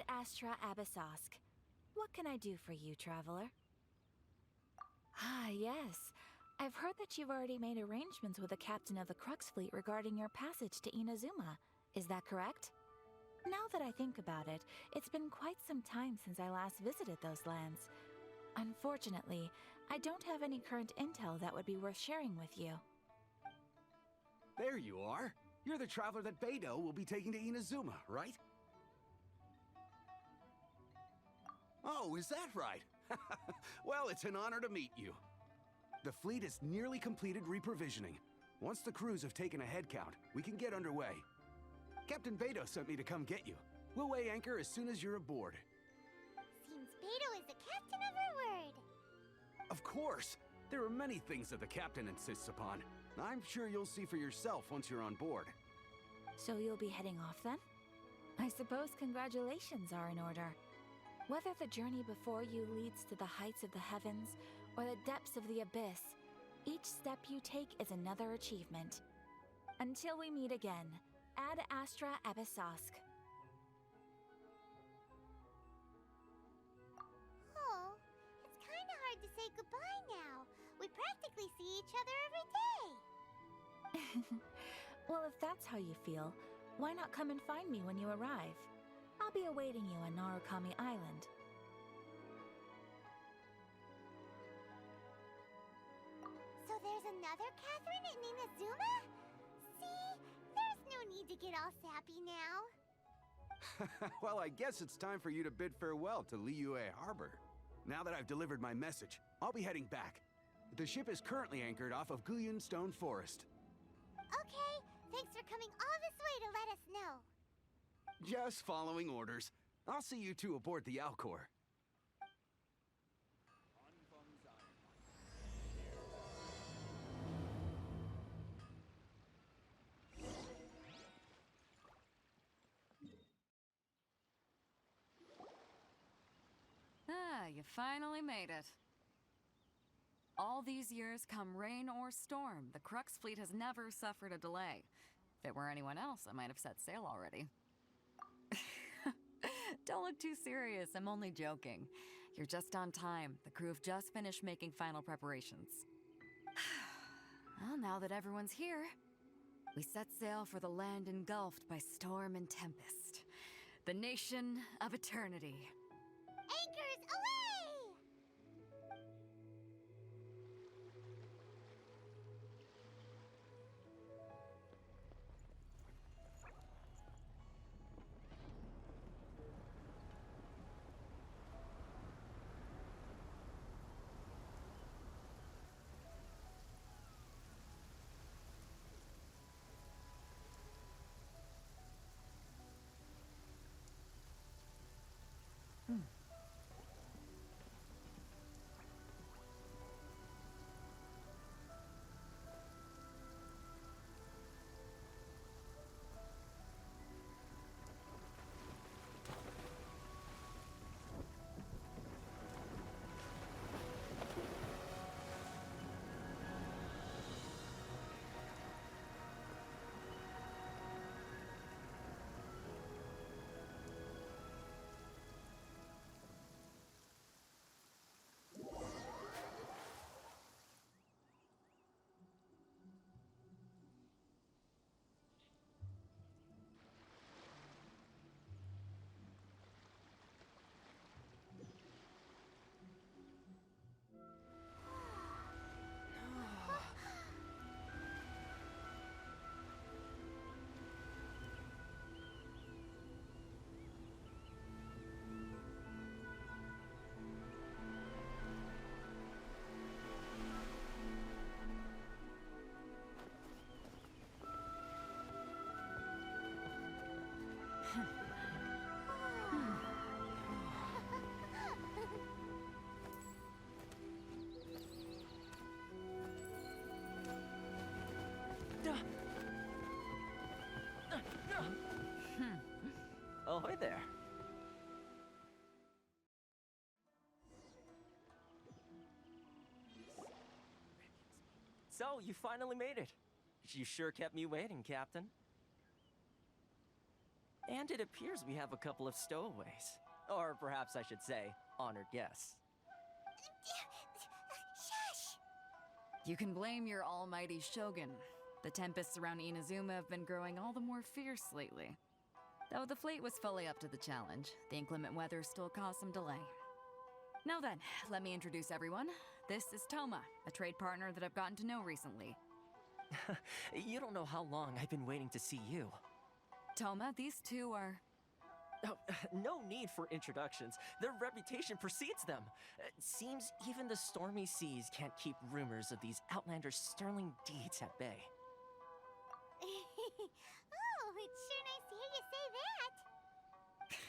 Astra Abyssosk. What can I do for you, traveler? Ah, yes. I've heard that you've already made arrangements with the captain of the Crux fleet regarding your passage to Inazuma. Is that correct? Now that I think about it, it's been quite some time since I last visited those lands. Unfortunately, I don't have any current intel that would be worth sharing with you. There you are. You're the traveler that Beidou will be taking to Inazuma, right? Oh, is that right? Well, it's an honor to meet you. The fleet has nearly completed reprovisioning. Once the crews have taken a head count, we can get underway. Captain Beidou sent me to come get you. We'll weigh anchor as soon as you're aboard. Seems Beidou is the captain of her word. Of course! There are many things that the captain insists upon. I'm sure you'll see for yourself once you're on board. So you'll be heading off then? I suppose congratulations are in order. Whether the journey before you leads to the heights of the heavens or the depths of the abyss, each step you take is another achievement. Until we meet again, Ad Astra Abyssosk. Oh, it's kind of hard to say goodbye now. We practically see each other every day. Well, if that's how you feel, why not come and find me when you arrive? I'll be awaiting you on Narukami Island. So there's another Catherine in Inazuma? See? There's no need to get all sappy now. Well, I guess it's time for you to bid farewell to Liyue Harbor. Now that I've delivered my message, I'll be heading back. The ship is currently anchored off of Guyun Stone Forest. Okay, thanks for coming all this way to let us know. Just following orders. I'll see you two aboard the Alcor. Ah, you finally made it. All these years, come rain or storm, the Crux fleet has never suffered a delay. If it were anyone else, I might have set sail already. Don't look too serious, I'm only joking. You're just on time. The crew have just finished making final preparations. Well, now that everyone's here, we set sail for the land engulfed by storm and tempest. The nation of eternity. Anchors away! Ahoy there. So, you finally made it. You sure kept me waiting, Captain. And it appears we have a couple of stowaways. Or perhaps I should say, honored guests. Shush! You can blame your almighty shogun. The tempests around Inazuma have been growing all the more fierce lately. Though the fleet was fully up to the challenge, the inclement weather still caused some delay. Now then, let me introduce everyone. This is Toma, a trade partner that I've gotten to know recently. You don't know how long I've been waiting to see you. Toma, these two are... Oh, no need for introductions. Their reputation precedes them. Seems even the stormy seas can't keep rumors of these Outlanders' sterling deeds at bay. Oh, it's sure nice to hear you say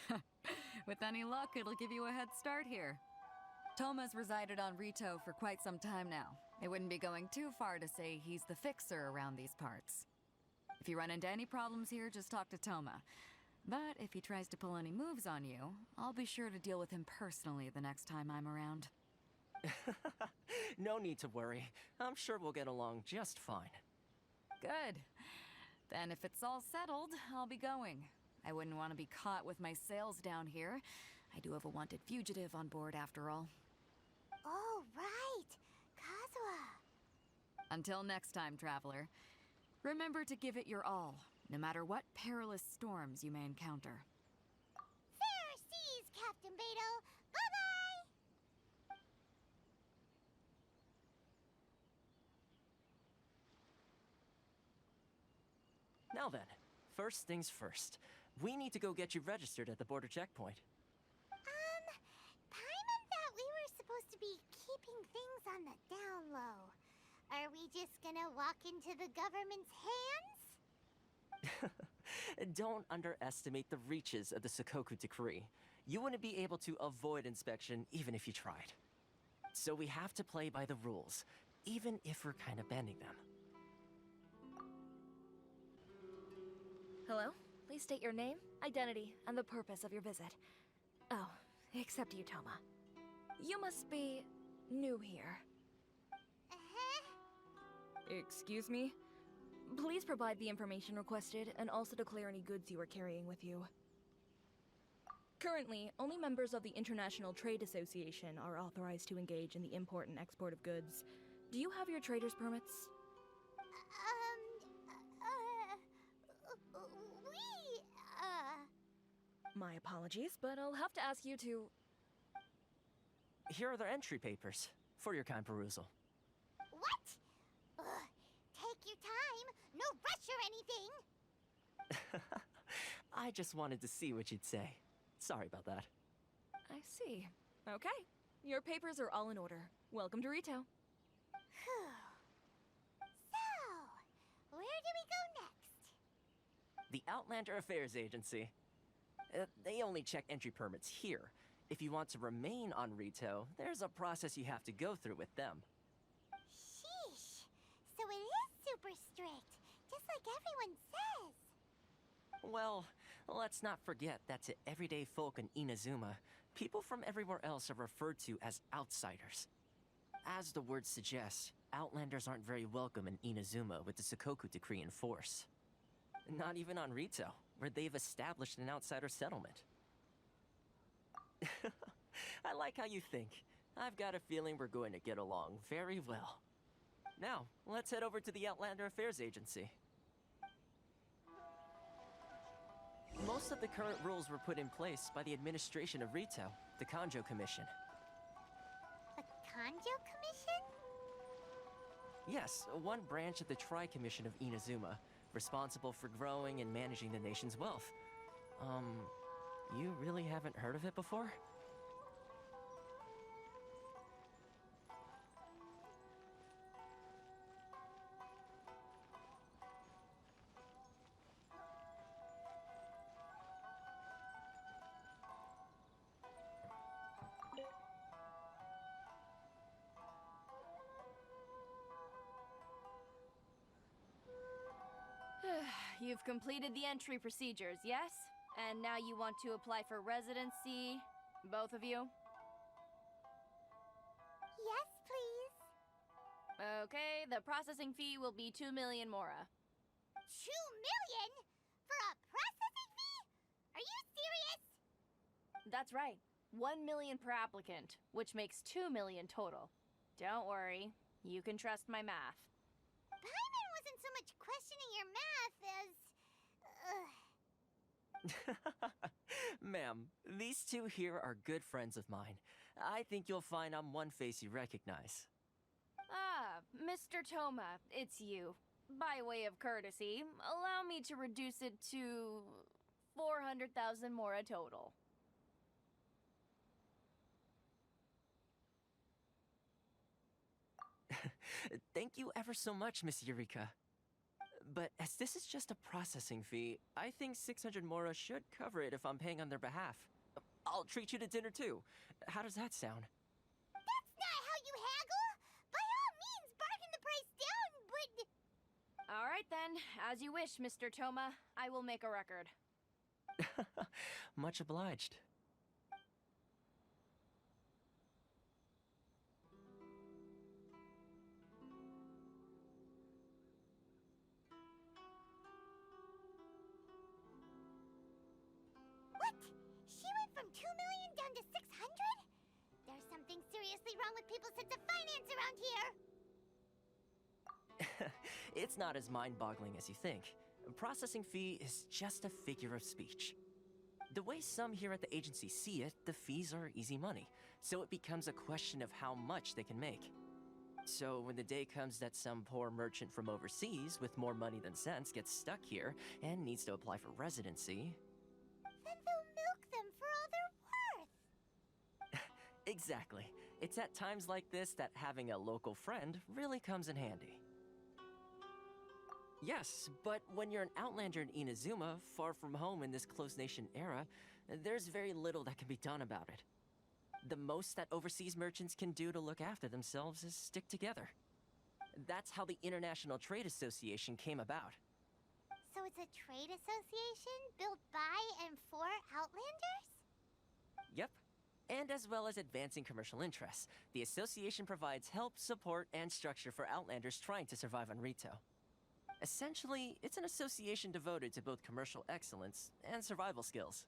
that. With any luck, it'll give you a head start here. Toma's resided on Rito for quite some time now. It wouldn't be going too far to say he's the fixer around these parts. If you run into any problems here, just talk to Toma. But if he tries to pull any moves on you, I'll be sure to deal with him personally the next time I'm around. No need to worry. I'm sure we'll get along just fine. Good. Then if it's all settled, I'll be going. I wouldn't want to be caught with my sails down here. I do have a wanted fugitive on board after all. Oh, right. Kazuha. Until next time, traveler. Remember to give it your all, no matter what perilous storms you may encounter. Fair seas, Captain Beidou. Bye-bye! Now then, first things first. We need to go get you registered at the border checkpoint. Paimon thought we were supposed to be keeping things on the down low. Are we just gonna walk into the government's hands? Don't underestimate the reaches of the Sakoku Decree. You wouldn't be able to avoid inspection even if you tried. So we have to play by the rules, even if we're kind of bending them. Hello? Please state your name, identity, and the purpose of your visit. Oh, except you, Toma. You must be new here. Excuse me? Please provide the information requested and also declare any goods you are carrying with you. Currently, only members of the International Trade Association are authorized to engage in the import and export of goods. Do you have your trader's permits? My apologies, but I'll have to ask you to... Here are their entry papers, for your kind perusal. What? Take your time. No rush or anything. I just wanted to see what you'd say. Sorry about that. I see. Okay. Your papers are all in order. Welcome to Rito. Phew. So, where do we go next? The Outlander Affairs Agency. They only check entry permits here. If you want to remain on Rito, there's a process you have to go through with them. Sheesh. So it is super strict, just like everyone says. Well, let's not forget that to everyday folk in Inazuma, people from everywhere else are referred to as outsiders. As the word suggests, Outlanders aren't very welcome in Inazuma with the Sakoku Decree in force. Not even on Rito, where they've established an outsider settlement. I like how you think. I've got a feeling we're going to get along very well. Now, let's head over to the Outlander Affairs Agency. Most of the current rules were put in place by the administration of Rito, the Kanjo Commission. The Kanjo Commission? Yes, one branch of the Tri-Commission of Inazuma, responsible for growing and managing the nation's wealth. You really haven't heard of it before? You've completed the entry procedures, yes? And now you want to apply for residency? Both of you? Yes, please. Okay, the processing fee will be 2 million mora. 2 million? For a processing fee? That's right. 1 million per applicant, which makes 2 million total. Don't worry, you can trust my math. Paimon wasn't so much questioning your math as... Ma'am, these two here are good friends of mine. I think you'll find I'm one face you recognize. Ah, Mr. Toma, it's you. By way of courtesy, allow me to reduce it to 400,000 mora total. Thank you ever so much, Miss Eureka. But as this is just a processing fee, I think 600 mora should cover it if I'm paying on their behalf. I'll treat you to dinner too. How does that sound? That's not how you haggle! By all means, bargain the price down, but... All right then, as you wish, Mr. Toma. I will make a record. Much obliged. What? She went from 2 million down to 600? There's something seriously wrong with people's sense of finance around here! It's not as mind-boggling as you think. A processing fee is just a figure of speech. The way some here at the agency see it, the fees are easy money, so it becomes a question of how much they can make. So when the day comes that some poor merchant from overseas with more money than sense gets stuck here and needs to apply for residency... Then they'll milk them for all they're worth! Exactly. It's at times like this that having a local friend really comes in handy. Yes, but when you're an outlander in Inazuma, far from home in this closed nation era, there's very little that can be done about it. The most that overseas merchants can do to look after themselves is stick together. That's how the International Trade Association came about. So it's a trade association built by and for Outlanders? Yep. And as well as advancing commercial interests, the association provides help, support, and structure for Outlanders trying to survive on Rito. Essentially, it's an association devoted to both commercial excellence and survival skills.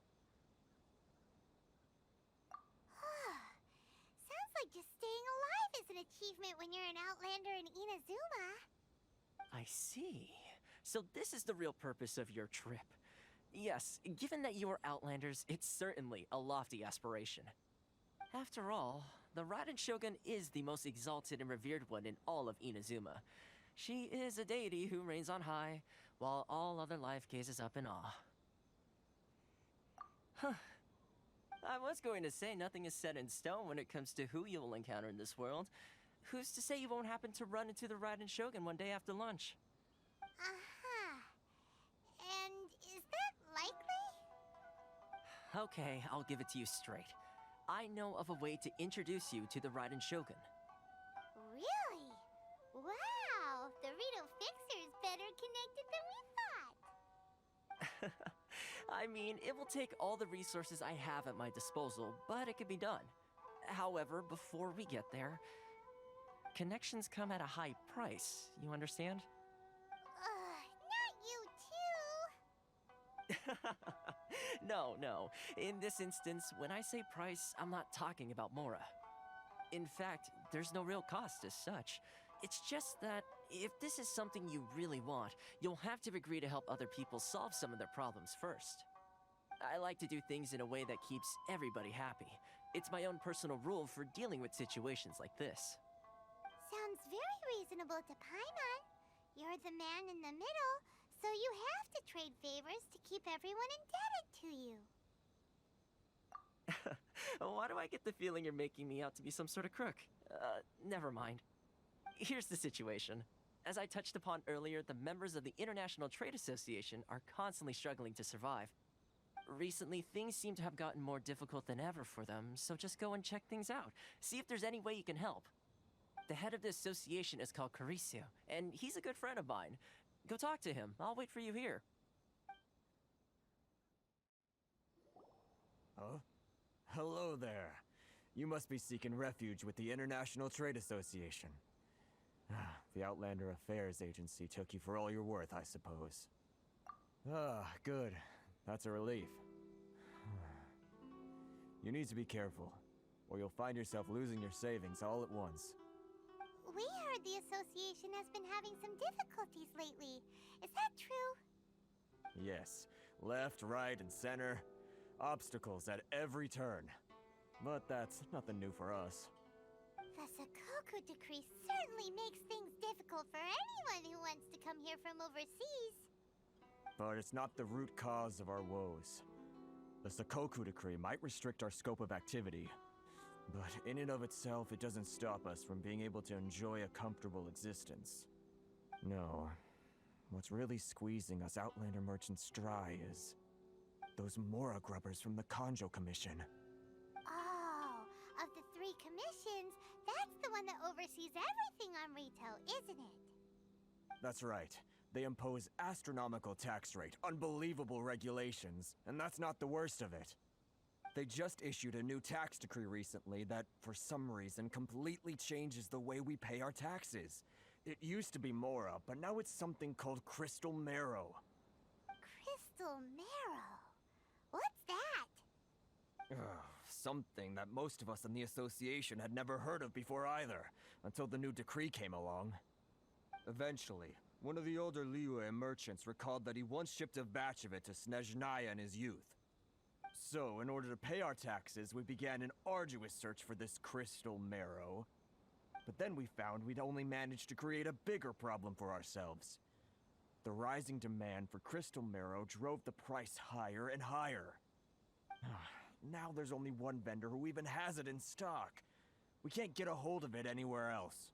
Sounds like just staying alive is an achievement when you're an Outlander in Inazuma. I see. So this is the real purpose of your trip. Yes, given that you are Outlanders, it's certainly a lofty aspiration. After all, the Raiden Shogun is the most exalted and revered one in all of Inazuma. She is a deity who reigns on high, while all other life gazes up in awe. Huh. I was going to say nothing is set in stone when it comes to who you will encounter in this world. Who's to say you won't happen to run into the Raiden Shogun one day after lunch? And is that likely? Okay, I'll give it to you straight. I know of a way to introduce you to the Raiden Shogun. Really? Wow, the Rito Fixer's better connected than we thought. I mean, it will take all the resources I have at my disposal, but it can be done. However, before we get there, connections come at a high price, you understand? Not you too. No. In this instance, when I say price, I'm not talking about Mora. In fact, there's no real cost as such. It's just that if this is something you really want, you'll have to agree to help other people solve some of their problems first. I like to do things in a way that keeps everybody happy. It's my own personal rule for dealing with situations like this. Sounds very reasonable to Paimon. You're the man in the middle, so you have to trade favors to keep everyone indebted to you. Why do I get the feeling you're making me out to be some sort of crook? Never mind. Here's the situation. As I touched upon earlier, the members of the International Trade Association are constantly struggling to survive. Recently, things seem to have gotten more difficult than ever for them, so just go and check things out. See if there's any way you can help. The head of the association is called Carisio, and he's a good friend of mine. Go talk to him. I'll wait for you here. Huh? Hello there. You must be seeking refuge with the International Trade Association. The Outlander Affairs Agency took you for all you're worth, I suppose. Good. That's a relief. You need to be careful, or you'll find yourself losing your savings all at once. We heard the association has been having some difficulties lately. Is that true? Yes, left, right, and center. Obstacles at every turn. But that's nothing new for us. The Sakoku decree certainly makes things difficult for anyone who wants to come here from overseas. But it's not the root cause of our woes. The Sakoku decree might restrict our scope of activity, but in and of itself, it doesn't stop us from being able to enjoy a comfortable existence. No. What's really squeezing us Outlander merchants dry is those Mora grubbers from the Kanjo Commission. Oh, of the 3 commissions, that's the one that oversees everything on Rito, isn't it? That's right. They impose astronomical tax rate, unbelievable regulations, and that's not the worst of it. They just issued a new tax decree recently that, for some reason, completely changes the way we pay our taxes. It used to be Mora, but now it's something called Crystal Marrow. Crystal Marrow? What's that? Something that most of us in the association had never heard of before either, until the new decree came along. Eventually, one of the older Liyue merchants recalled that he once shipped a batch of it to Snezhnaya in his youth. So, in order to pay our taxes, we began an arduous search for this Crystal Marrow. But then we found we'd only managed to create a bigger problem for ourselves. The rising demand for Crystal Marrow drove the price higher and higher. Now there's only one vendor who even has it in stock. We can't get a hold of it anywhere else.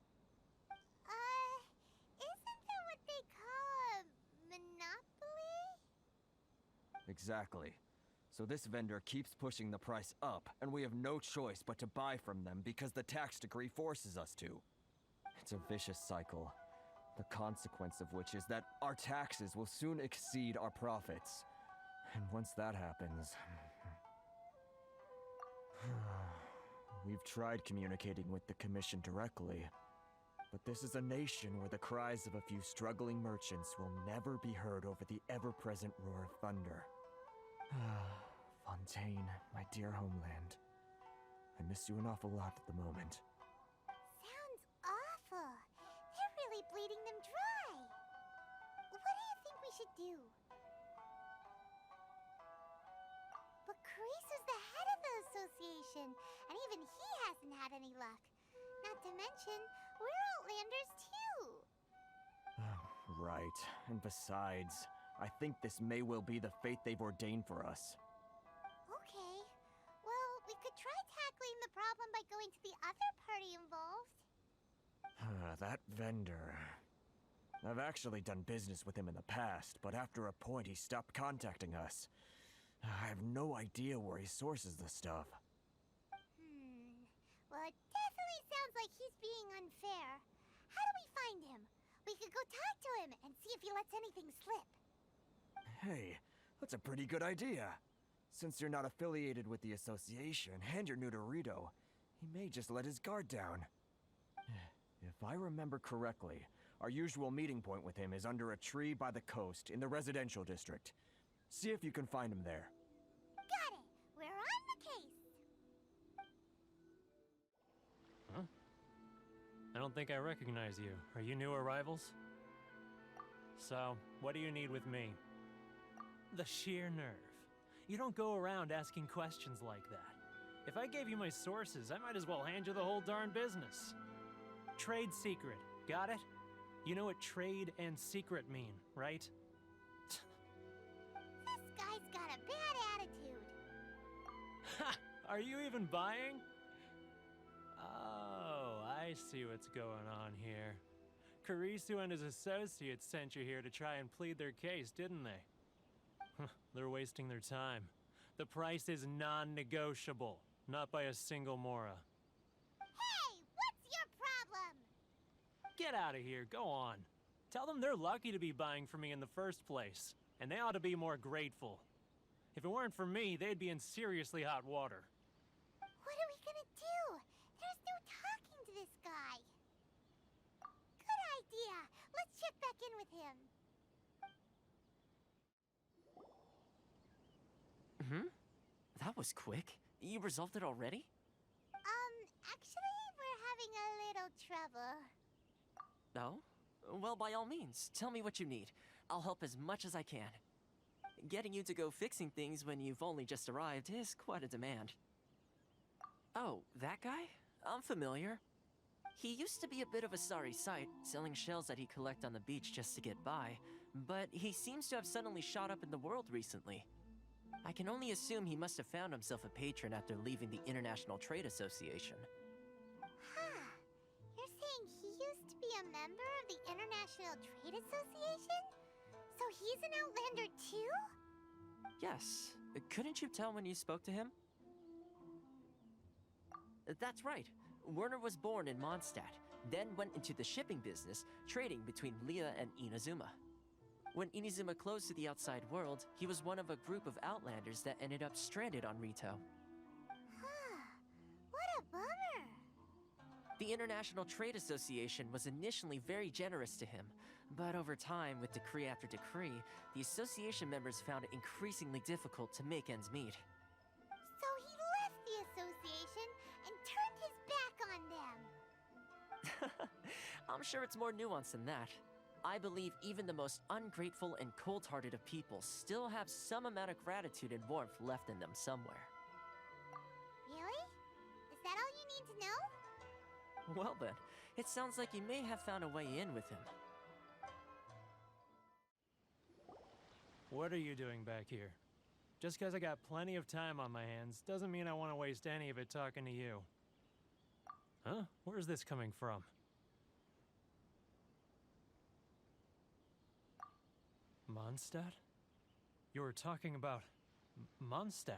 Isn't that what they call a monopoly? Exactly. So this vendor keeps pushing the price up, and we have no choice but to buy from them because the tax decree forces us to. It's a vicious cycle, the consequence of which is that our taxes will soon exceed our profits. And once that happens... We've tried communicating with the Commission directly, but this is a nation where the cries of a few struggling merchants will never be heard over the ever-present roar of thunder. Fontaine, my dear homeland. I miss you an awful lot at the moment. Sounds awful. They're really bleeding them dry. What do you think we should do? But Carice is the head of the association, and even he hasn't had any luck. Not to mention, we're Outlanders too. Right. And besides, I think this may well be the fate they've ordained for us. Okay. Well, we could try tackling the problem by going to the other party involved. That vendor... I've actually done business with him in the past, but after a point he stopped contacting us. I have no idea where he sources the stuff. Well, it definitely sounds like he's being unfair. How do we find him? We could go talk to him and see if he lets anything slip. Hey, that's a pretty good idea. Since you're not affiliated with the association and you're new to Rito, he may just let his guard down. If I remember correctly, our usual meeting point with him is under a tree by the coast in the residential district. See if you can find him there. Got it! We're on the case! Huh? I don't think I recognize you. Are you new arrivals? So, what do you need with me? The sheer nerve. You don't go around asking questions like that. If I gave you my sources, I might as well hand you the whole darn business. Trade secret. Got it? You know what trade and secret mean, right? This guy's got a bad attitude. Ha! Are you even buying? Oh, I see what's going on here. Karisu and his associates sent you here to try and plead their case, didn't they? They're wasting their time. The price is non-negotiable, not by a single Mora. Hey, what's your problem? Get out of here, go on. Tell them they're lucky to be buying from me in the first place, and they ought to be more grateful. If it weren't for me, they'd be in seriously hot water. What are we gonna do? There's no talking to this guy. Good idea. Let's check back in with him. That was quick. You resolved it already? Actually, we're having a little trouble. Oh? Well, by all means, tell me what you need. I'll help as much as I can. Getting you to go fixing things when you've only just arrived is quite a demand. Oh, that guy? I'm familiar. He used to be a bit of a sorry sight, selling shells that he collect on the beach just to get by, but he seems to have suddenly shot up in the world recently. I can only assume he must have found himself a patron after leaving the International Trade Association. Huh. You're saying he used to be a member of the International Trade Association? So he's an Outlander too? Yes. Couldn't you tell when you spoke to him? That's right. Werner was born in Mondstadt, then went into the shipping business, trading between Leah and Inazuma. When Inazuma closed to the outside world, he was one of a group of Outlanders that ended up stranded on Rito. Huh. What a bummer. The International Trade Association was initially very generous to him, but over time, with decree after decree, the association members found it increasingly difficult to make ends meet. So he left the association and turned his back on them. I'm sure it's more nuanced than that. I believe even the most ungrateful and cold-hearted of people still have some amount of gratitude and warmth left in them somewhere. Really? Is that all you need to know? Well then, it sounds like you may have found a way in with him. What are you doing back here? Just because I got plenty of time on my hands doesn't mean I want to waste any of it talking to you. Huh? Where's this coming from? Mondstadt? You were talking about Mondstadt.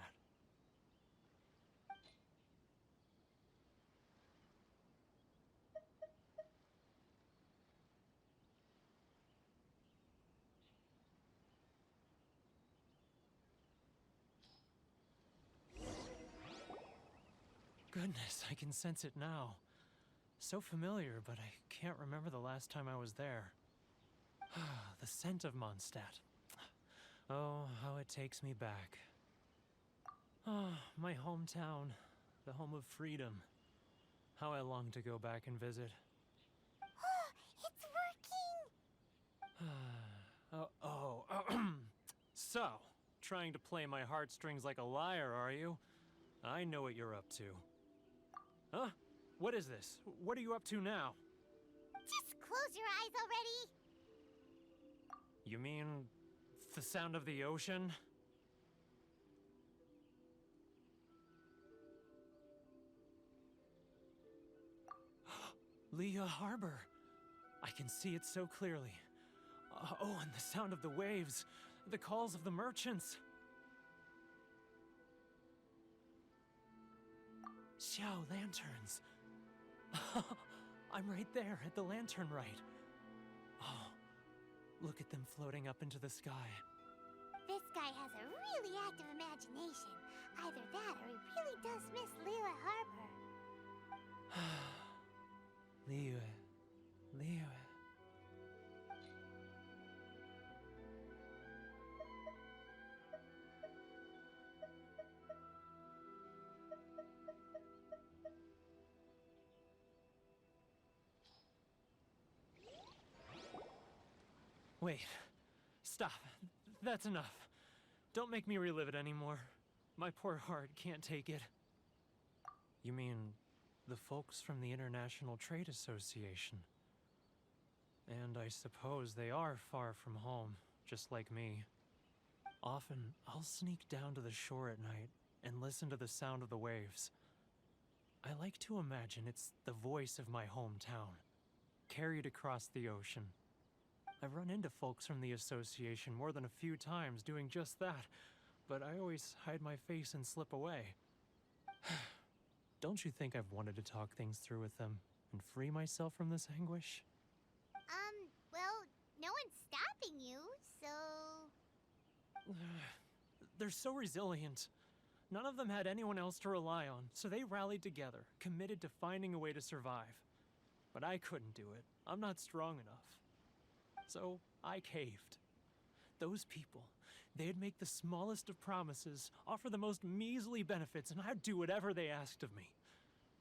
Goodness, I can sense it now. So familiar, but I can't remember the last time I was there. The scent of Mondstadt. Oh, how it takes me back. Oh, my hometown, the home of freedom. How I long to go back and visit. It's working! So, trying to play my heartstrings like a liar, are you? I know what you're up to. Huh? What is this? What are you up to now? Just close your eyes already! You mean the sound of the ocean? Leah Harbor. I can see it so clearly. Oh, and the sound of the waves. The calls of the merchants. Xiao lanterns. I'm right there at the lantern right. Oh, look at them floating up into the sky. This guy has a really active imagination. Either that or he really does miss Liyue Harbor. Liyue. Wait. Stop. That's enough. Don't make me relive it anymore. My poor heart can't take it. You mean the folks from the International Trade Association? And I suppose they are far from home, just like me. Often, I'll sneak down to the shore at night and listen to the sound of the waves. I like to imagine it's the voice of my hometown, carried across the ocean. I've run into folks from the association more than a few times doing just that, but I always hide my face and slip away. Don't you think I've wanted to talk things through with them and free myself from this anguish? Well, no one's stopping you, so... They're so resilient. None of them had anyone else to rely on, so they rallied together, committed to finding a way to survive. But I couldn't do it. I'm not strong enough. So I caved. Those people, They'd make the smallest of promises, offer the most measly benefits, and I'd do whatever they asked of me.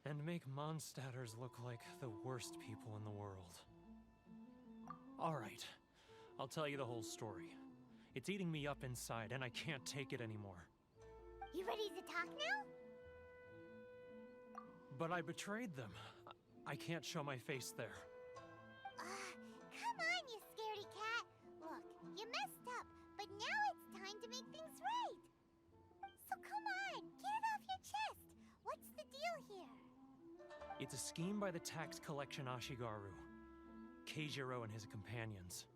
And make Mondstadters look like the worst people in the world. Alright, I'll tell you the whole story. It's eating me up inside, and I can't take it anymore. You ready to talk now? But I betrayed them. I can't show my face there. Come on, you scaredy cat. Look, you messed up, but now it's time to make things right. So come on, get it off your chest. What's the deal here? It's a scheme by the tax collection Ashigaru, Keijiro and his companions.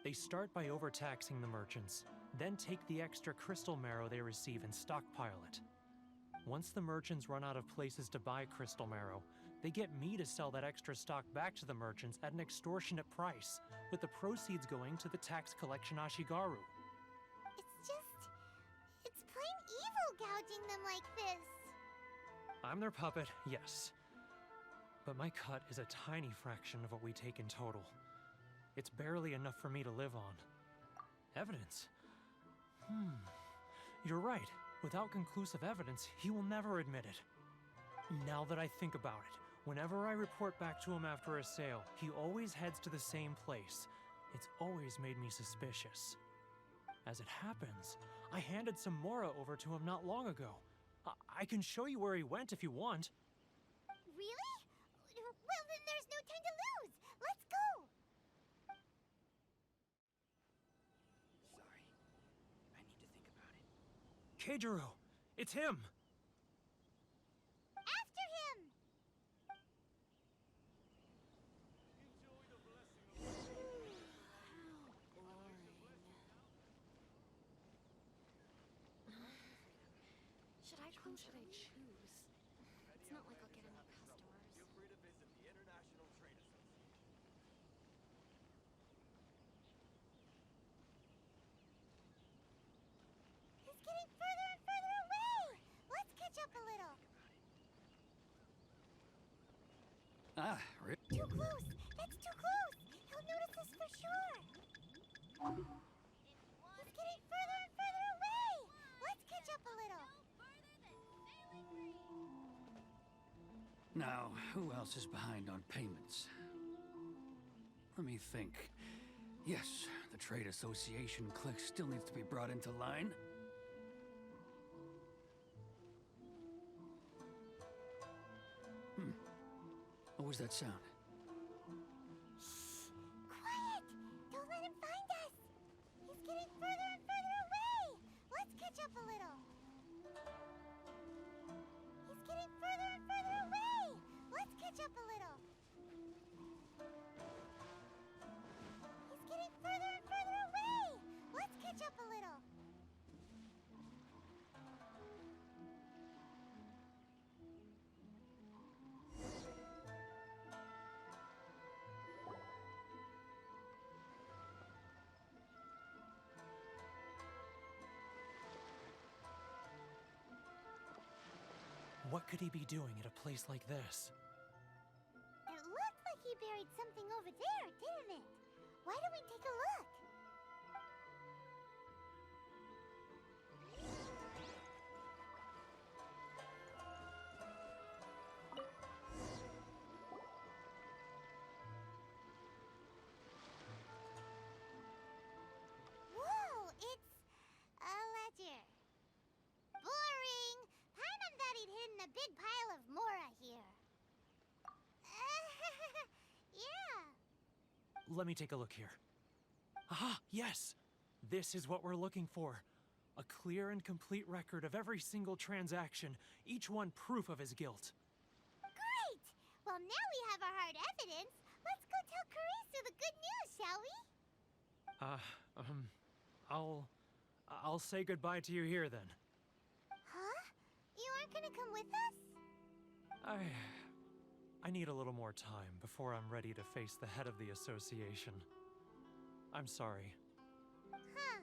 They start by overtaxing the merchants, then take the extra crystal marrow they receive and stockpile it. Once the merchants run out of places to buy crystal marrow, they get me to sell that extra stock back to the merchants at an extortionate price, with the proceeds going to the tax collection Ashigaru. It's plain evil gouging them like this. I'm their puppet, yes. But my cut is a tiny fraction of what we take in total. It's barely enough for me to live on. Evidence? You're right. Without conclusive evidence, he will never admit it. Now that I think about it, whenever I report back to him after a sale, he always heads to the same place. It's always made me suspicious. As it happens, I handed some Mora over to him not long ago. I can show you where he went if you want. Really? Well, then there's no time to lose. Let's go. Sorry. I need to think about it. Keijiro! It's him! After him! Should I come? Should I choose? It's not like I'll get any customers. Feel free to visit the International Trade Association. He's getting further and further away! Let's catch up a little. Ah, really? Too close! That's too close! He'll notice us for sure! He's getting further and further away! Let's catch up a little. Now, who else is behind on payments? Let me think. Yes, the Trade Association clique still needs to be brought into line. What was that sound? Quiet! Don't let him find us! He's getting further and further away! Let's catch up a little. He's getting further and further away! Let's catch up a little. He's getting further and further away! Let's catch up a little. What could he be doing at a place like this? It looked like he buried something over there, didn't it? Why don't we take a look? Whoa, it's a ledger. Boring! Paimon thought he'd hidden a big pile of Mora here. Yeah. Let me take a look here. Ah, yes! This is what we're looking for. A clear and complete record of every single transaction, each one proof of his guilt. Great! Well, now we have our hard evidence. Let's go tell Karisu the good news, shall we? I'll say goodbye to you here then. Huh? You aren't gonna come with us? I need a little more time before I'm ready to face the head of the association. I'm sorry. Huh.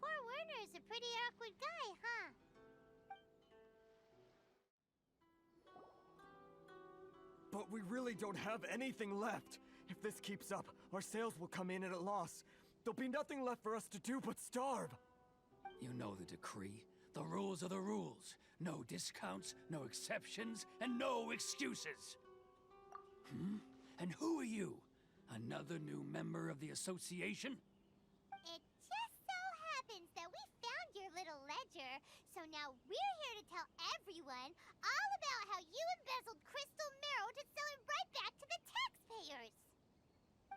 Poor Werner's a pretty awkward guy, huh? But we really don't have anything left. If this keeps up, our sales will come in at a loss. There'll be nothing left for us to do but starve. You know the decree. The rules are the rules. No discounts, no exceptions, and no excuses. And who are you? Another new member of the association? It just so happens that we found your little ledger, so now we're here to tell everyone all about how you embezzled crystal marrow to sell it right back to the taxpayers.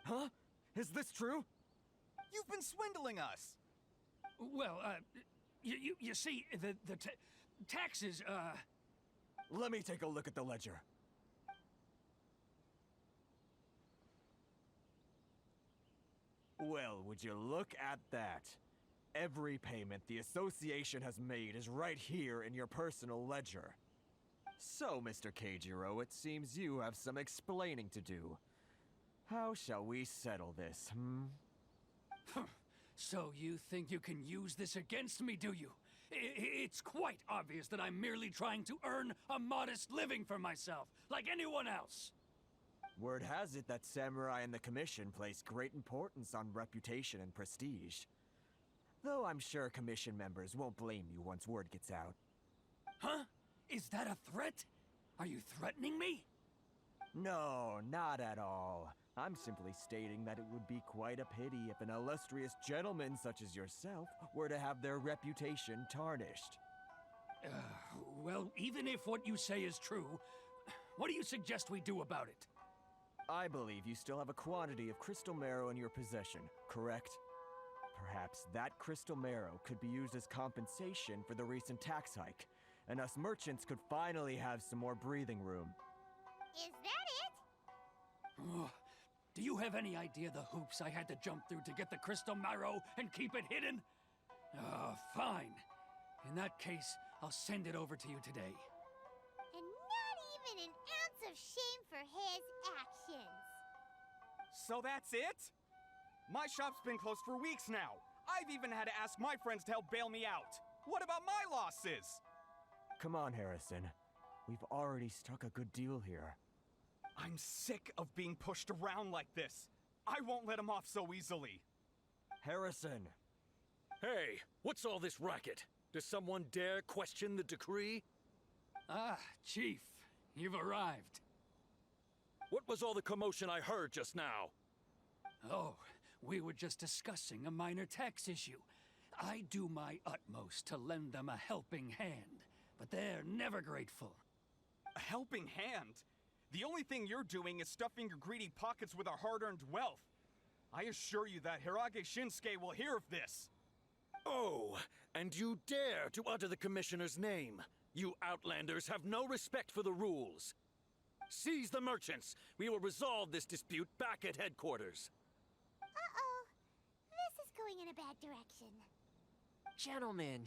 Huh? Is this true? You've been swindling us! Well, you see, the taxes, Let me take a look at the ledger. Well, would you look at that? Every payment the association has made is right here in your personal ledger. So, Mr. Keijiro, it seems you have some explaining to do. How shall we settle this, So you think you can use this against me, do you? It's quite obvious that I'm merely trying to earn a modest living for myself, like anyone else. Word has it that Samurai and the Commission place great importance on reputation and prestige. Though I'm sure Commission members won't blame you once word gets out. Huh? Is that a threat? Are you threatening me? No, not at all. I'm simply stating that it would be quite a pity if an illustrious gentleman such as yourself were to have their reputation tarnished. Well, even if what you say is true, what do you suggest we do about it? I believe you still have a quantity of crystal marrow in your possession, correct? Perhaps that crystal marrow could be used as compensation for the recent tax hike, and us merchants could finally have some more breathing room. Is that it? Do you have any idea the hoops I had to jump through to get the crystal marrow and keep it hidden? Fine. In that case, I'll send it over to you today. And not even an ounce of shame for his actions. So that's it? My shop's been closed for weeks now. I've even had to ask my friends to help bail me out. What about my losses? Come on, Harrison. We've already struck a good deal here. I'm sick of being pushed around like this. I won't let him off so easily. Harrison! Hey, what's all this racket? Does someone dare question the decree? Ah, Chief, you've arrived. What was all the commotion I heard just now? Oh, we were just discussing a minor tax issue. I do my utmost to lend them a helping hand, but they're never grateful. A helping hand? The only thing you're doing is stuffing your greedy pockets with our hard-earned wealth. I assure you that Hirage Shinsuke will hear of this. Oh, and you dare to utter the Commissioner's name. You Outlanders have no respect for the rules. Seize the merchants. We will resolve this dispute back at headquarters. Uh-oh. This is going in a bad direction. Gentlemen,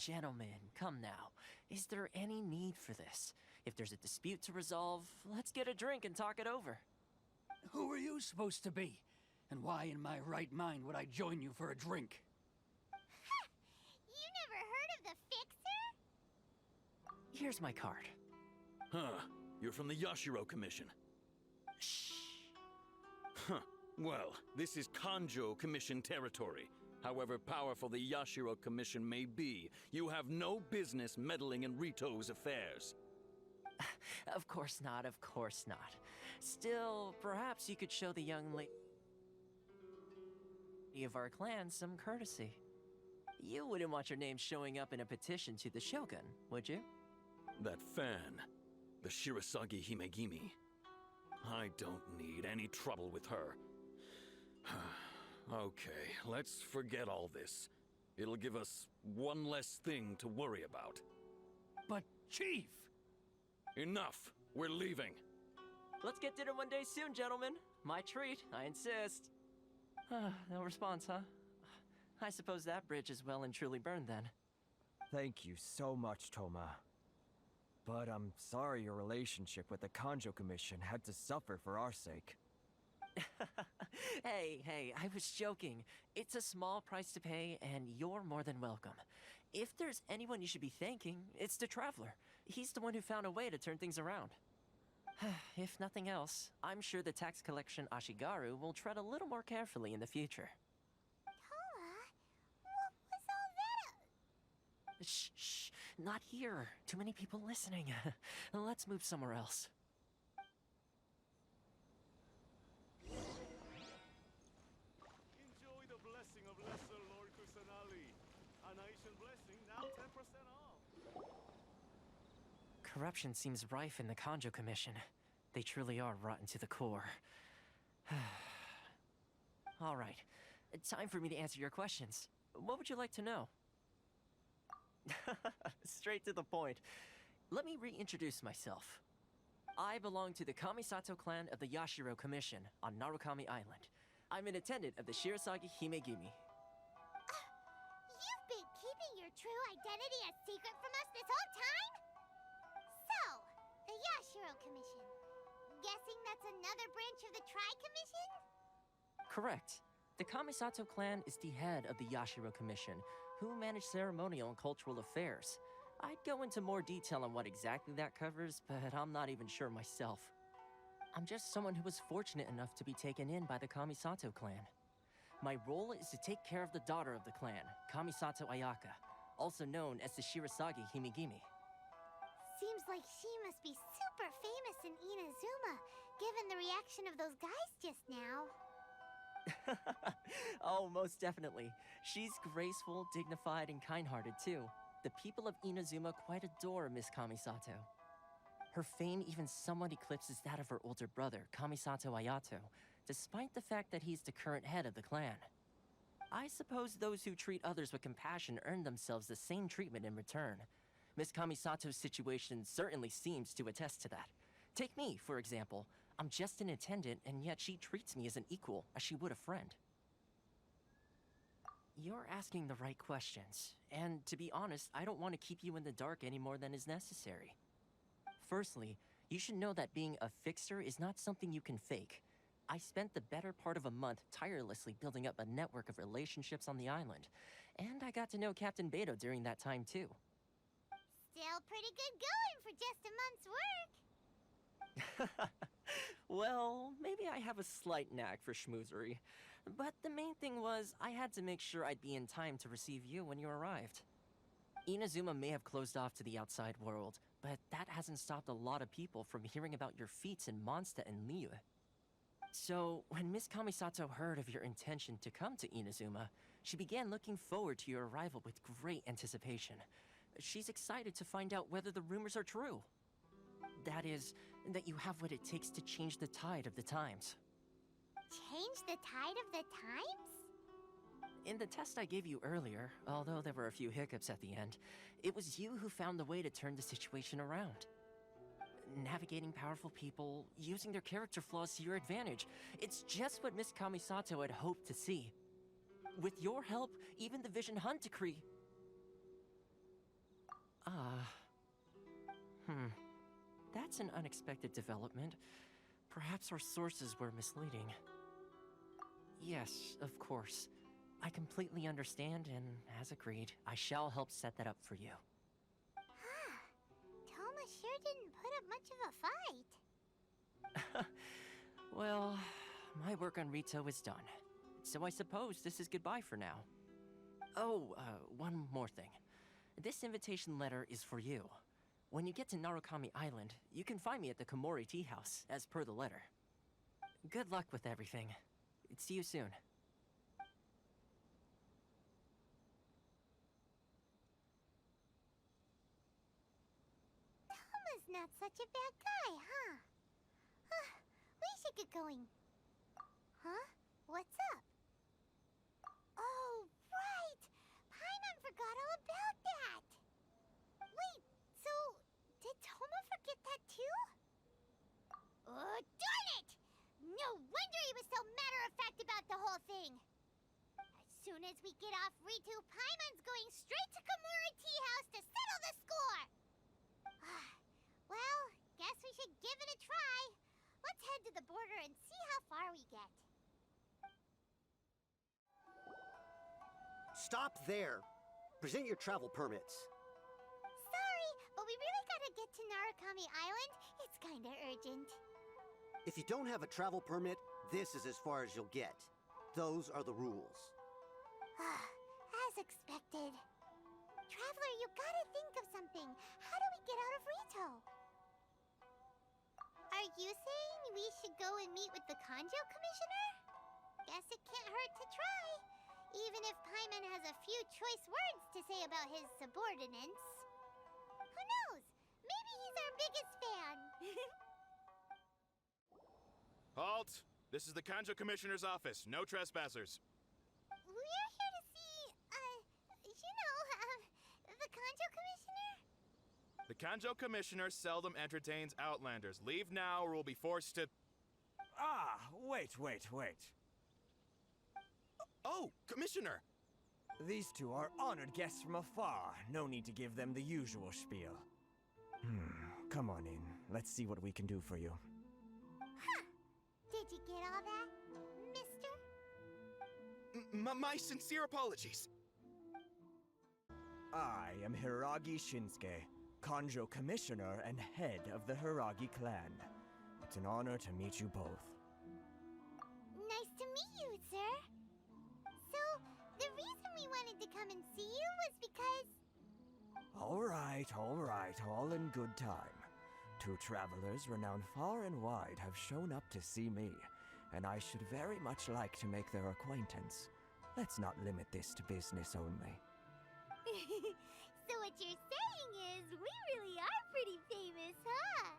come now. Is there any need for this? If there's a dispute to resolve, let's get a drink and talk it over. Who are you supposed to be? And why in my right mind would I join you for a drink? Ha! You never heard of the Fixer? Here's my card. Huh. You're from the Yashiro Commission. Shh. Huh. Well, this is Kanjo Commission territory. However powerful the Yashiro Commission may be, you have no business meddling in Rito's affairs. Of course not, of course not. Still, perhaps you could show the young lady of our clan some courtesy. You wouldn't want your name showing up in a petition to the Shogun, would you? That fan, the Shirasagi Himegimi. I don't need any trouble with her. Okay, let's forget all this. It'll give us one less thing to worry about. But, Chief! Enough! We're leaving. Let's get dinner one day soon, gentlemen. My treat, I insist. No response, huh? I suppose that bridge is well and truly burned then. Thank you so much, Toma. But I'm sorry your relationship with the Kanjo Commission had to suffer for our sake. Hey, I was joking. It's a small price to pay, and you're more than welcome. If there's anyone you should be thanking, it's the Traveler. He's the one who found a way to turn things around. If nothing else, I'm sure the tax collection Ashigaru will tread a little more carefully in the future. Toma, what was all that? Shh, shh, not here. Too many people listening. Let's move somewhere else. Enjoy the blessing of Lesser Lord Kusanali. A nation blessing, now 10% off. Corruption seems rife in the Kanjo Commission. They truly are rotten to the core. All right, time for me to answer your questions. What would you like to know? Straight to the point. Let me reintroduce myself. I belong to the Kamisato clan of the Yashiro Commission on Narukami Island. I'm an attendant of the Shirasagi Himegimi. You've been keeping your true identity a secret from us this whole time? So, the Yashiro Commission. Guessing that's another branch of the Tri-Commission? Correct. The Kamisato clan is the head of the Yashiro Commission, who manage ceremonial and cultural affairs. I'd go into more detail on what exactly that covers, but I'm not even sure myself. I'm just someone who was fortunate enough to be taken in by the Kamisato clan. My role is to take care of the daughter of the clan, Kamisato Ayaka, also known as the Shirasagi Himegimi. Seems like she must be super famous in Inazuma, given the reaction of those guys just now. Oh, most definitely. She's graceful, dignified, and kind-hearted too. The people of Inazuma quite adore Miss Kamisato. Her fame even somewhat eclipses that of her older brother, Kamisato Ayato, despite the fact that he's the current head of the clan. I suppose those who treat others with compassion earn themselves the same treatment in return. Miss Kamisato's situation certainly seems to attest to that. Take me, for example. I'm just an attendant, and yet she treats me as an equal, as she would a friend. You're asking the right questions, and to be honest, I don't want to keep you in the dark any more than is necessary. Firstly, you should know that being a fixer is not something you can fake. I spent the better part of a month tirelessly building up a network of relationships on the island, and I got to know Captain Beidou during that time too. Still pretty good going for just a month's work. Well, maybe I have a slight knack for schmoozery. But the main thing was, I had to make sure I'd be in time to receive you when you arrived. Inazuma may have closed off to the outside world, but that hasn't stopped a lot of people from hearing about your feats in Mondstadt and Liyue. So, when Miss Kamisato heard of your intention to come to Inazuma, she began looking forward to your arrival with great anticipation. She's excited to find out whether the rumors are true. That is, that you have what it takes to change the tide of the times. Change the tide of the times? In the test I gave you earlier, although there were a few hiccups at the end, it was you who found the way to turn the situation around. Navigating powerful people, using their character flaws to your advantage. It's just what Miss Kamisato had hoped to see. With your help, even the Vision Hunt decree... That's an unexpected development. Perhaps our sources were misleading. Yes, of course. I completely understand, and as agreed, I shall help set that up for you. Toma sure didn't put up much of a fight. Well, my work on Rito is done. So I suppose this is goodbye for now. Oh, one more thing. This invitation letter is for you. When you get to Narukami Island, you can find me at the Komori Tea House, as per the letter. Good luck with everything. See you soon. Toma's not such a bad guy, huh? We should get going. Huh? What's up? Oh, right! Paimon forgot all about that! Wait, so did Toma forget that too? Oh, darn it! No wonder he was so matter-of-fact about the whole thing! As soon as we get off Ritu, Paimon's going straight to Komori Tea House to settle the score! Well, guess we should give it a try. Let's head to the border and see how far we get. Stop there! Present your travel permits. Sorry, but we really gotta get to Narukami Island. It's kinda urgent. If you don't have a travel permit, this is as far as you'll get. Those are the rules. As expected. Traveler, you gotta think of something. How do we get out of Rito? Are you saying we should go and meet with the Kanjo Commissioner? Guess it can't hurt to try. Even if Paimon has a few choice words to say about his subordinates. Who knows? Maybe he's our biggest fan. Halt! This is the Kanjo Commissioner's office. No trespassers. We're here to see, the Kanjo Commissioner? The Kanjo Commissioner seldom entertains Outlanders. Leave now or we'll be forced to... Ah, wait. Oh, Commissioner! These two are honored guests from afar. No need to give them the usual spiel. Come on in. Let's see what we can do for you. Huh. Did you get all that, mister? My sincere apologies. I am Hiragi Shinsuke, Kanjo Commissioner and head of the Hiragi clan. It's an honor to meet you both. Nice to meet you, sir. So, the reason we wanted to come and see you was because... All right, all in good time. Two travelers renowned far and wide have shown up to see me, and I should very much like to make their acquaintance. Let's not limit this to business only. So what you're saying is, we really are pretty famous, huh?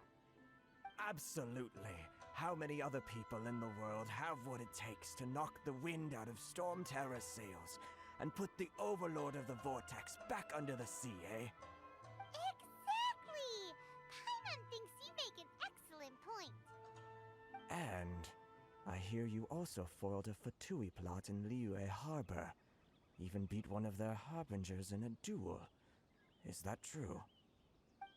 Absolutely. How many other people in the world have what it takes to knock the wind out of Storm Terror's sails and put the Overlord of the Vortex back under the sea, eh? Exactly! Paimon thinks you make an excellent point. And I hear you also foiled a Fatui plot in Liyue Harbor. Even beat one of their harbingers in a duel. Is that true?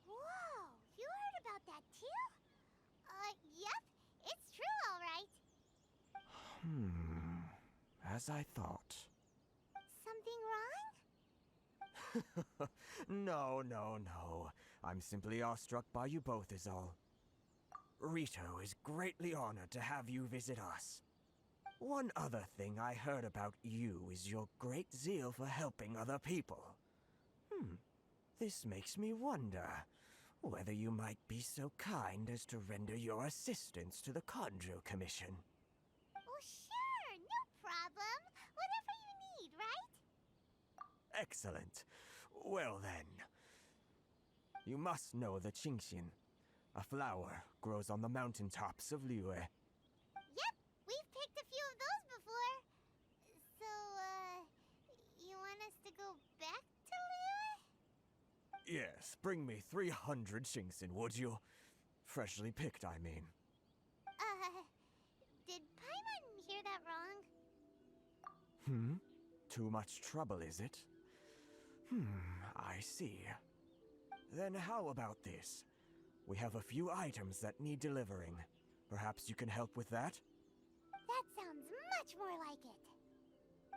Whoa! You heard about that too? Yep. It's true, all right. As I thought. Something wrong? No. I'm simply awestruck by you both is all. Rito is greatly honored to have you visit us. One other thing I heard about you is your great zeal for helping other people. This makes me wonder whether you might be so kind as to render your assistance to the Kanjo Commission. Oh, sure, no problem. Whatever you need, right? Excellent. Well then, you must know the Qingxin. A flower grows on the mountaintops of Liyue. Yep, we've picked a few of those before. So, you want us to go back to Liyue? Yes, bring me 300 Qingxin, would you? Freshly picked, I mean. Did Paimon hear that wrong? Too much trouble, is it? I see. Then how about this? We have a few items that need delivering. Perhaps you can help with that? That sounds much more like it.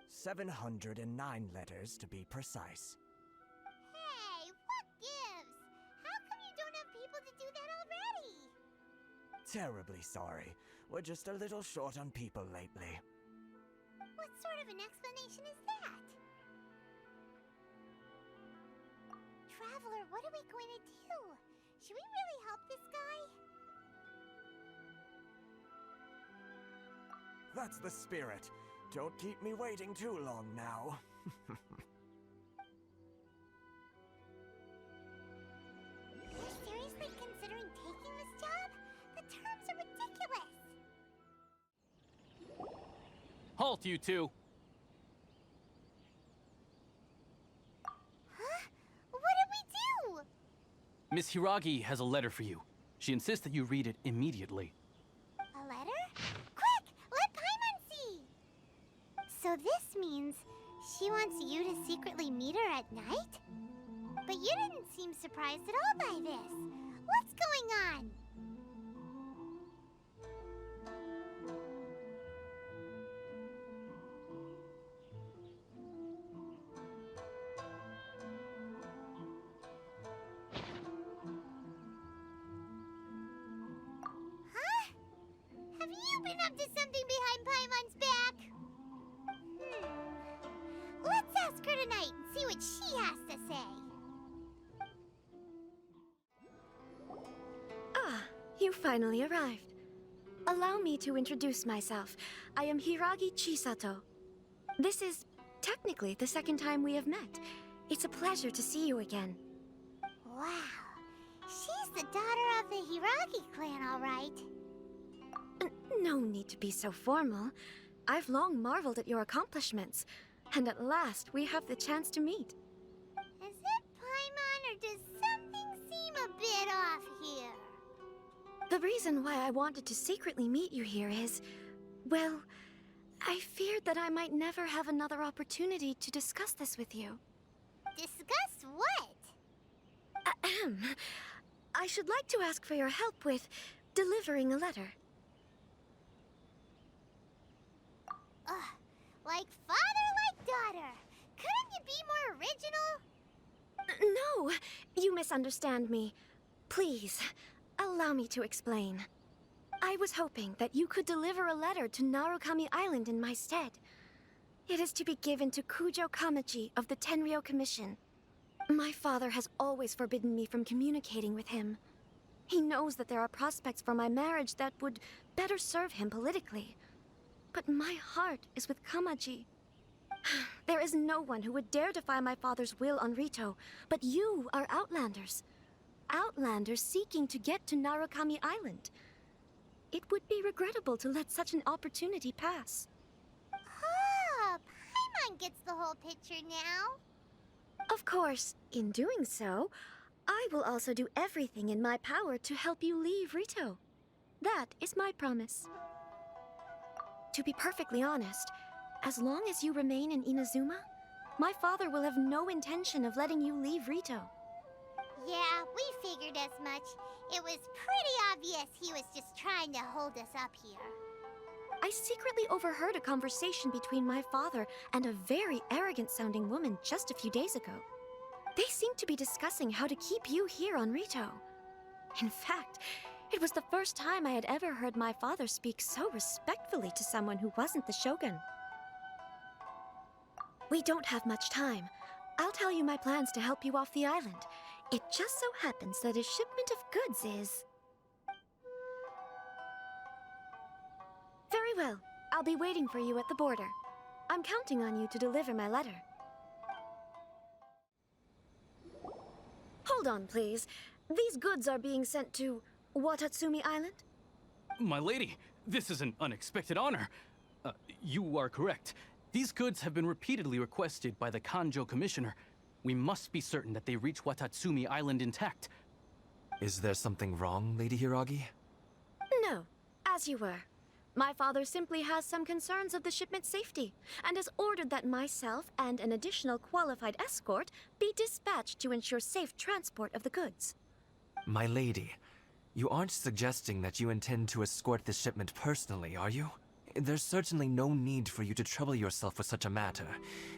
709 letters to be precise. Hey, what gives? How come you don't have people to do that already? Terribly sorry. We're just a little short on people lately. What sort of an explanation is that? Traveler, what are we going to do? Should we really help this guy? That's the spirit. Don't keep me waiting too long now. You're seriously considering taking this job? The terms are ridiculous. Halt, you two! Huh? What did we do? Miss Hiragi has a letter for you. She insists that you read it immediately. A letter? Quick! Let Paimon see! So this means she wants you to secretly meet her at night? But you didn't seem surprised at all by this. What's going on? Have you been up to something behind Paimon's back? Let's ask her tonight and see what she has to say. You finally arrived. Allow me to introduce myself. I am Hiragi Chisato. This is technically the second time we have met. It's a pleasure to see you again. Wow. She's the daughter of the Hiragi clan, all right. No need to be so formal. I've long marveled at your accomplishments, and at last we have the chance to meet. Is it Paimon, or does something seem a bit off here? The reason why I wanted to secretly meet you here is, well, I feared that I might never have another opportunity to discuss this with you. Discuss what? Ahem. I should like to ask for your help with delivering a letter. Like father, like daughter. Couldn't you be more original? No, you misunderstand me. Please, allow me to explain. I was hoping that you could deliver a letter to Narukami Island in my stead. It is to be given to Kujo Kamachi of the Tenryou Commission. My father has always forbidden me from communicating with him. He knows that there are prospects for my marriage that would better serve him politically. But my heart is with Kamaji. There is no one who would dare defy my father's will on Rito, but you are Outlanders. Outlanders seeking to get to Narukami Island. It would be regrettable to let such an opportunity pass. Oh, Paimon gets the whole picture now. Of course, in doing so, I will also do everything in my power to help you leave Rito. That is my promise. To be perfectly honest, as long as you remain in Inazuma, my father will have no intention of letting you leave Rito. Yeah, we figured as much. It was pretty obvious he was just trying to hold us up here. I secretly overheard a conversation between my father and a very arrogant-sounding woman just a few days ago. They seemed to be discussing how to keep you here on Rito. In fact, it was the first time I had ever heard my father speak so respectfully to someone who wasn't the Shogun. We don't have much time. I'll tell you my plans to help you off the island. It just so happens that a shipment of goods is... Very well. I'll be waiting for you at the border. I'm counting on you to deliver my letter. Hold on, please. These goods are being sent to Watatsumi Island? My lady, this is an unexpected honor. You are correct. These goods have been repeatedly requested by the Kanjo Commissioner. We must be certain that they reach Watatsumi Island intact. Is there something wrong, Lady Hiragi? No, as you were. My father simply has some concerns of the shipment's safety, and has ordered that myself and an additional qualified escort be dispatched to ensure safe transport of the goods. My lady, you aren't suggesting that you intend to escort this shipment personally, are you? There's certainly no need for you to trouble yourself with such a matter.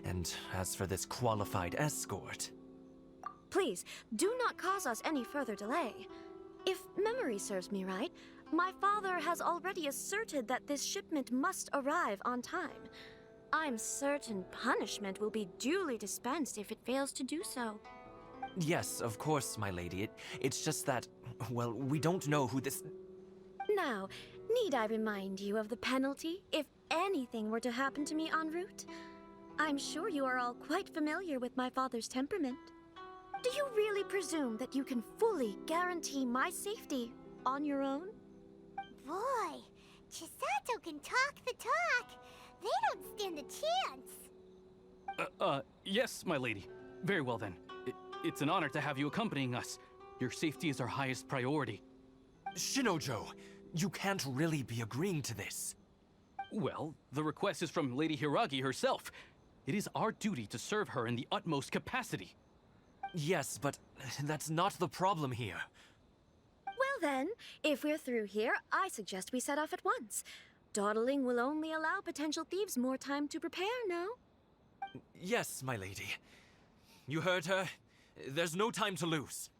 And as for this qualified escort... Please, do not cause us any further delay. If memory serves me right, my father has already asserted that this shipment must arrive on time. I'm certain punishment will be duly dispensed if it fails to do so. Yes, of course, my lady. It's just that, well, we don't know who this... Now, need I remind you of the penalty if anything were to happen to me en route? I'm sure you are all quite familiar with my father's temperament. Do you really presume that you can fully guarantee my safety on your own? Boy, Chisato can talk the talk. They don't stand a chance. Yes, my lady. Very well then. It's an honor to have you accompanying us. Your safety is our highest priority. Shinojo, you can't really be agreeing to this. Well, the request is from Lady Hiragi herself. It is our duty to serve her in the utmost capacity. Yes, but that's not the problem here. Well then, if we're through here, I suggest we set off at once. Dawdling will only allow potential thieves more time to prepare, no? Yes, my lady. You heard her. There's no time to lose.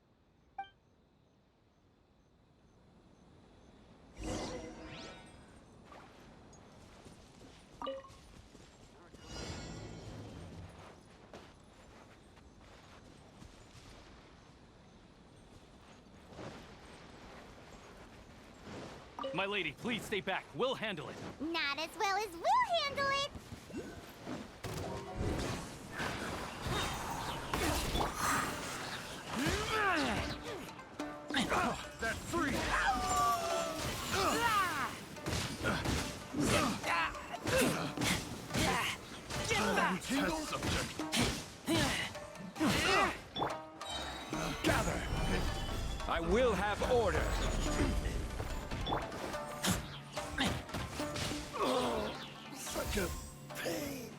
My lady, please stay back. We'll handle it. Not as well as we'll handle it! That's free! Test subject. Gather! I will have order. Such a pain.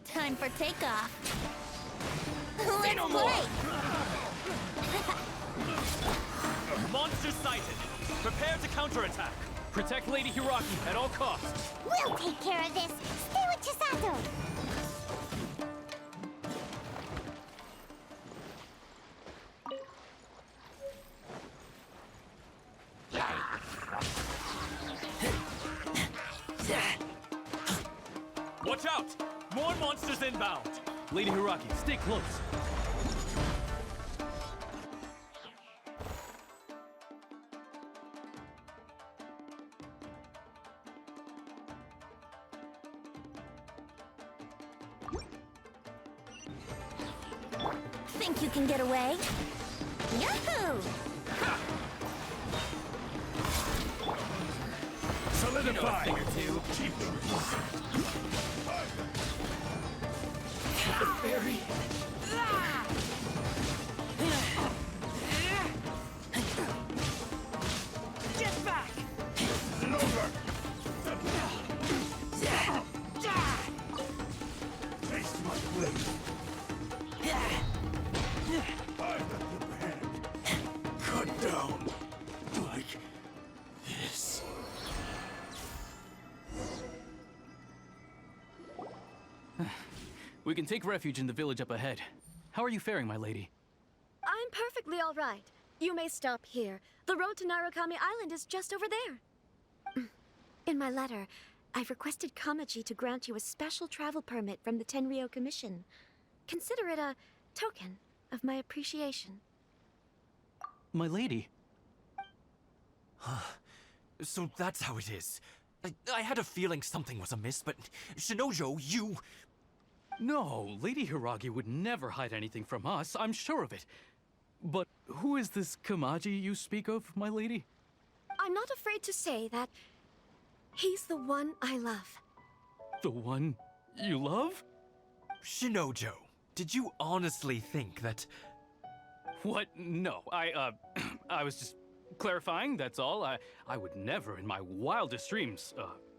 Time for takeoff. Say no more! Monster sighted. Prepare to counterattack. Protect Lady Hiraki at all costs. We'll take care of this. Stay with Chisato. Watch out! More monsters inbound! Lady Hiraki, stay close. Think you can get away? Yahoo! Solidify! The fairy. Get back! It's over! Taste my blade. I let the hand cut down like this. We can take refuge in the village up ahead. How are you faring, my lady? I'm perfectly all right. You may stop here. The road to Narukami Island is just over there. In my letter, I've requested Kamaji to grant you a special travel permit from the Tenryou Commission. Consider it a token of my appreciation. My lady? So that's how it is. I had a feeling something was amiss, but Shinojo, you... No, Lady Hiragi would never hide anything from us, I'm sure of it. But who is this Kamaji you speak of, my lady? I'm not afraid to say that he's the one I love. The one you love? Shinojo, did you honestly think that... What? No, I was just clarifying, that's all. I would never in my wildest dreams,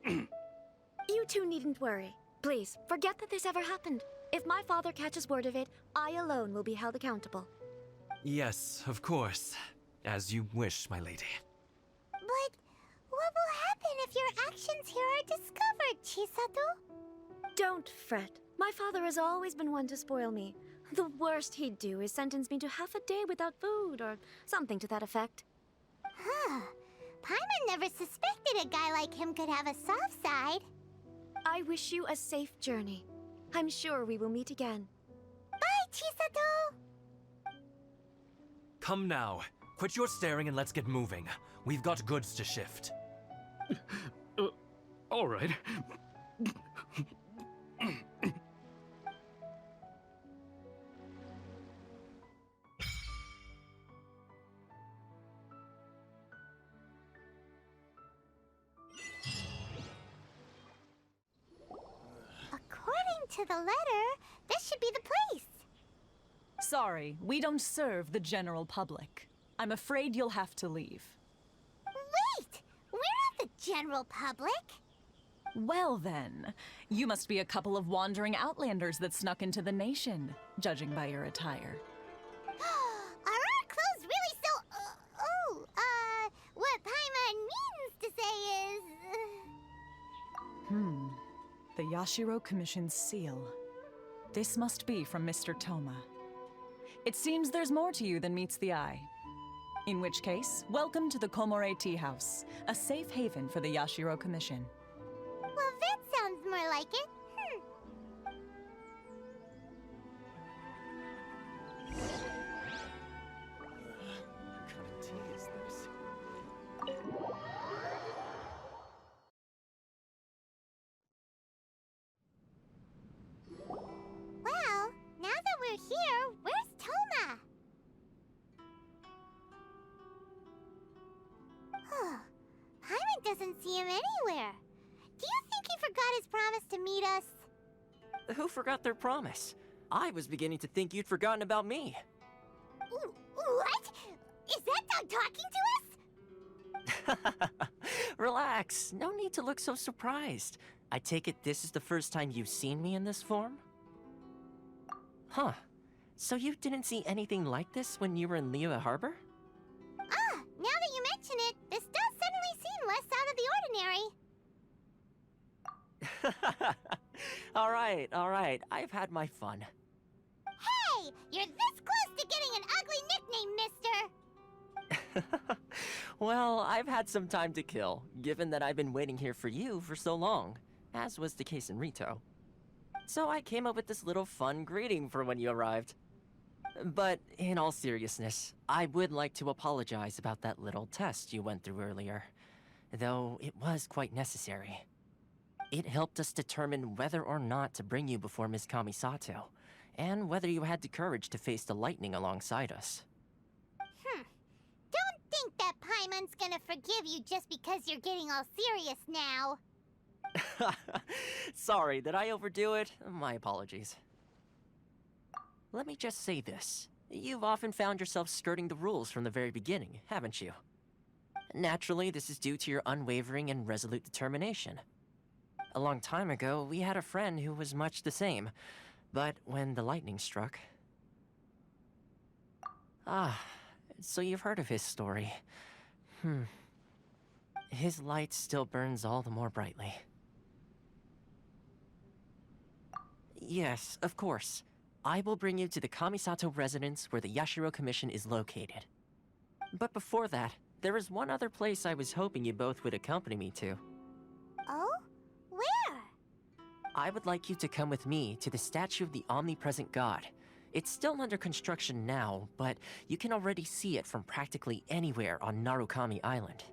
You two needn't worry. Please, forget that this ever happened. If my father catches word of it, I alone will be held accountable. Yes, of course. As you wish, my lady. But what will happen if your actions here are discovered, Chisato? Don't fret. My father has always been one to spoil me. The worst he'd do is sentence me to half a day without food, or something to that effect. Huh. Paimon never suspected a guy like him could have a soft side. I wish you a safe journey. I'm sure we will meet again. Bye, Chisato! Come now. Quit your staring and let's get moving. We've got goods to shift. All right. According to the letter, this should be the place. Sorry, we don't serve the general public. I'm afraid you'll have to leave. Wait! We're not the general public! Well then, you must be a couple of wandering outlanders that snuck into the nation, judging by your attire. Are our clothes really so... what Paimon means to say is... The Yashiro Commission's seal. This must be from Mr. Toma. It seems there's more to you than meets the eye. In which case, welcome to the Komore Tea House, a safe haven for the Yashiro Commission. Well, that sounds more like it. What kind of tea is doesn't see him anywhere. Do you think he forgot his promise to meet us? Who forgot their promise? I was beginning to think you'd forgotten about me. What? Is that dog talking to us? Relax. No need to look so surprised. I take it this is the first time you've seen me in this form? Huh. So you didn't see anything like this when you were in Liyue Harbor? Ah, now that you mention it, this does suddenly seem less out of the ordinary. All right. I've had my fun. Hey! You're this close to getting an ugly nickname, mister! Well, I've had some time to kill, given that I've been waiting here for you for so long, as was the case in Rito. So I came up with this little fun greeting for when you arrived. But in all seriousness, I would like to apologize about that little test you went through earlier, though it was quite necessary. It helped us determine whether or not to bring you before Miss Kamisato, and whether you had the courage to face the lightning alongside us. Don't think that Paimon's gonna forgive you just because you're getting all serious now. Sorry, did I overdo it? My apologies. Let me just say this. You've often found yourself skirting the rules from the very beginning, haven't you? Naturally, this is due to your unwavering and resolute determination. A long time ago, we had a friend who was much the same, but when the lightning struck... so you've heard of his story. His light still burns all the more brightly. Yes, of course. I will bring you to the Kamisato residence where the Yashiro Commission is located. But before that, there is one other place I was hoping you both would accompany me to. Oh? Where? I would like you to come with me to the statue of the omnipresent god. It's still under construction now, but you can already see it from practically anywhere on Narukami Island.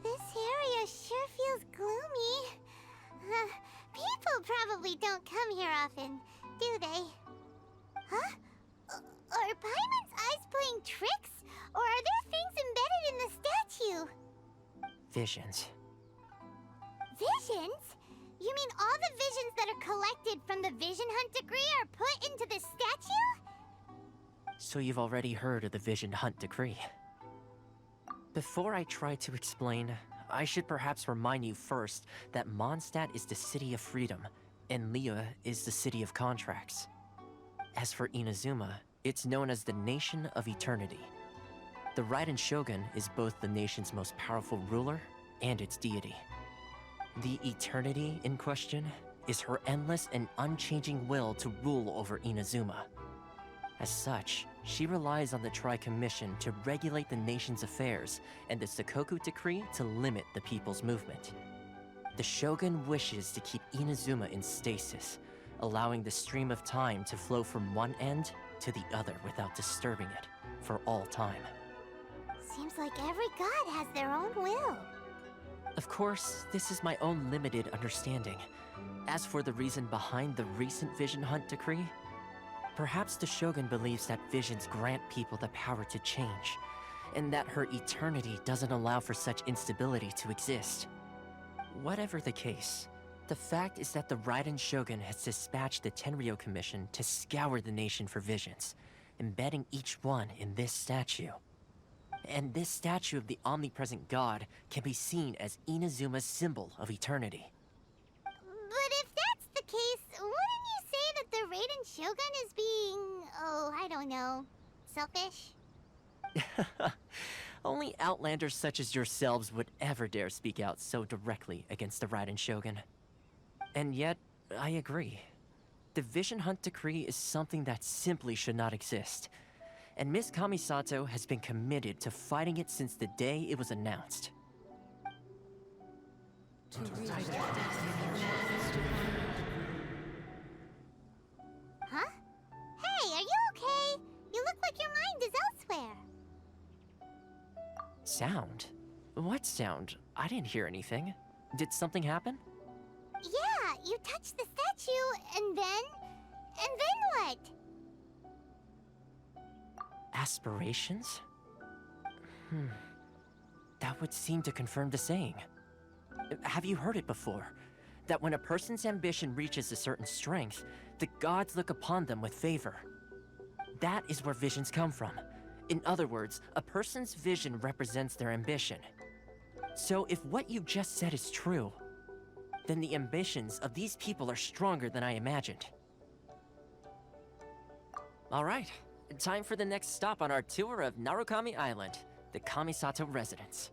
This area sure feels gloomy. People probably don't come here often, do they? Huh? Are Paimon's eyes playing tricks? Or are there things embedded in the statue? Visions. Visions? You mean all the visions that are collected from the Vision Hunt decree are put into this statue? So you've already heard of the Vision Hunt decree. Before I try to explain, I should perhaps remind you first that Mondstadt is the city of freedom, and Liyue is the city of contracts. As for Inazuma, it's known as the Nation of Eternity. The Raiden Shogun is both the nation's most powerful ruler and its deity. The Eternity in question is her endless and unchanging will to rule over Inazuma. As such, she relies on the Tri-Commission to regulate the nation's affairs and the Sakoku Decree to limit the people's movement. The Shogun wishes to keep Inazuma in stasis, allowing the stream of time to flow from one end to the other without disturbing it for all time. Seems like every god has their own will. Of course, this is my own limited understanding. As for the reason behind the recent Vision Hunt decree, perhaps the Shogun believes that visions grant people the power to change, and that her eternity doesn't allow for such instability to exist. Whatever the case, the fact is that the Raiden Shogun has dispatched the Tenryou Commission to scour the nation for visions, embedding each one in this statue. And this statue of the omnipresent god can be seen as Inazuma's symbol of eternity. But if that's the case, wouldn't you say that the Raiden Shogun is being, I don't know, selfish? Only outlanders such as yourselves would ever dare speak out so directly against the Raiden Shogun. And yet, I agree. The Vision Hunt decree is something that simply should not exist. And Miss Kamisato has been committed to fighting it since the day it was announced. Huh? Hey, are you okay? You look like your mind is elsewhere. Sound? What sound? I didn't hear anything. Did something happen? Yeah, you touched the statue, and then what? Aspirations? That would seem to confirm the saying. Have you heard it before? That when a person's ambition reaches a certain strength, the gods look upon them with favor. That is where visions come from. In other words, a person's vision represents their ambition. So if what you just said is true, then the ambitions of these people are stronger than I imagined. Alright, time for the next stop on our tour of Narukami Island, the Kamisato residence.